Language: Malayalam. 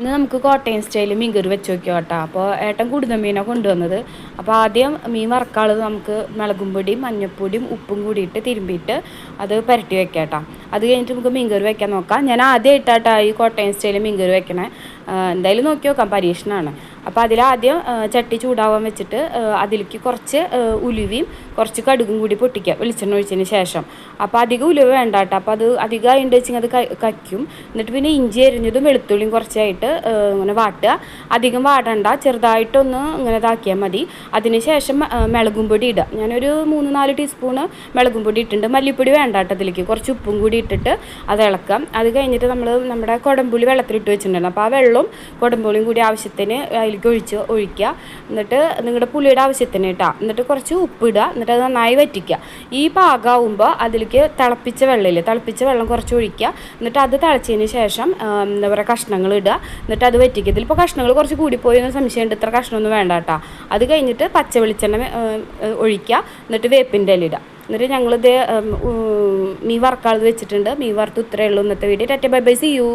ഇന്ന് നമുക്ക് കോട്ടയം സ്റ്റൈൽ മീൻ കറി വെച്ച് നോക്കിയോ കേട്ടോ. അപ്പോൾ ഏട്ടൻ കൂടുതൽ മീനാണ് കൊണ്ടുവന്നത്. അപ്പോൾ ആദ്യം മീൻ വറക്കാനുള്ളത് നമുക്ക് മുളകും പൊടിയും മഞ്ഞൾപ്പൊടിയും ഉപ്പും കൂടിയിട്ട് തിരുമ്പിയിട്ട് അത് പുരട്ടി വെക്കാം കേട്ടോ. അത് കഴിഞ്ഞിട്ട് നമുക്ക് മീൻ കറി വെക്കാൻ നോക്കാം. ഞാൻ ആദ്യമായിട്ടാട്ടോ ഈ കോട്ടയം സ്റ്റൈൽ മീൻ കറി വെക്കണേ. എന്തായാലും നോക്കി നോക്കാം, പരീക്ഷണമാണ്. അപ്പോൾ അതിലാദ്യം ചട്ടി ചൂടാവാൻ വെച്ചിട്ട് അതിലേക്ക് കുറച്ച് ഉലുവയും കുറച്ച് കടുകും കൂടി പൊട്ടിക്കുക വെളിച്ചെണ്ണ ഒഴിച്ചതിന് ശേഷം. അപ്പോൾ അധികം ഉലുവ വേണ്ട കേട്ടോ. അപ്പോൾ അത് അധികം ഉണ്ട് വെച്ചെങ്കിൽ അത് കയ്ക്കും. എന്നിട്ട് പിന്നെ ഇഞ്ചി അരിഞ്ഞതും വെളുത്തുള്ളിയും കുറച്ചായിട്ട് ഇങ്ങനെ വാട്ടുക. അധികം വാടണ്ട, ചെറുതായിട്ടൊന്ന് ഇങ്ങനെ ഇതാക്കിയാൽ മതി. അതിന് ശേഷം മുളകും പൊടി ഇടുക. ഞാനൊരു 3-4 ടീസ്പൂണ് മുളകും പൊടി ഇട്ടിട്ടുണ്ട്. മല്ലിപ്പൊടി വേണ്ട കേട്ടോ. അതിലേക്ക് കുറച്ച് ഉപ്പും കൂടി ഇട്ടിട്ട് അത് ഇളക്കാം. അത് കഴിഞ്ഞിട്ട് നമ്മുടെ കുടംപുളി വെള്ളത്തിലിട്ട് വെച്ചിട്ടുണ്ടായിരുന്നു. അപ്പോൾ ആ വെള്ളവും കുടംപുളിയും കൂടി ആവശ്യത്തിന് അതിലേക്ക് ഒഴിക്കുക. എന്നിട്ട് നിങ്ങളുടെ പുളിയുടെ ആവശ്യത്തിന് ഇട്ടാ. എന്നിട്ട് കുറച്ച് ഉപ്പിടുക. എന്നിട്ട് അത് നന്നായി വറ്റിക്കുക. ഈ പാകമാകുമ്പോൾ അതിലേക്ക് തിളപ്പിച്ച വെള്ളം കുറച്ച് ഒഴിക്കുക. എന്നിട്ട് അത് തിളച്ചതിന് ശേഷം എന്താ പറയുക, കഷ്ണങ്ങൾ ഇടുക. എന്നിട്ട് അത് വറ്റിക്കുക. ഇതിലിപ്പോൾ കഷ്ണങ്ങൾ കുറച്ച് കൂടിപ്പോയി എന്ന് സംശയമുണ്ട്. ഇത്ര കഷ്ണമൊന്നും വേണ്ട കേട്ടോ. അത് കഴിഞ്ഞിട്ട് പച്ച വെളിച്ചെണ്ണ ഒഴിക്കുക. എന്നിട്ട് വേപ്പിൻ്റെ ഇല ഇടുക. എന്നിട്ട് ഞങ്ങളിത് മീൻ വറക്കാളത് വെച്ചിട്ടുണ്ട്. മീൻ വറുത്ത് ഇത്രയേ ഉള്ളൂ ഇന്നത്തെ video. Bye bye, see U.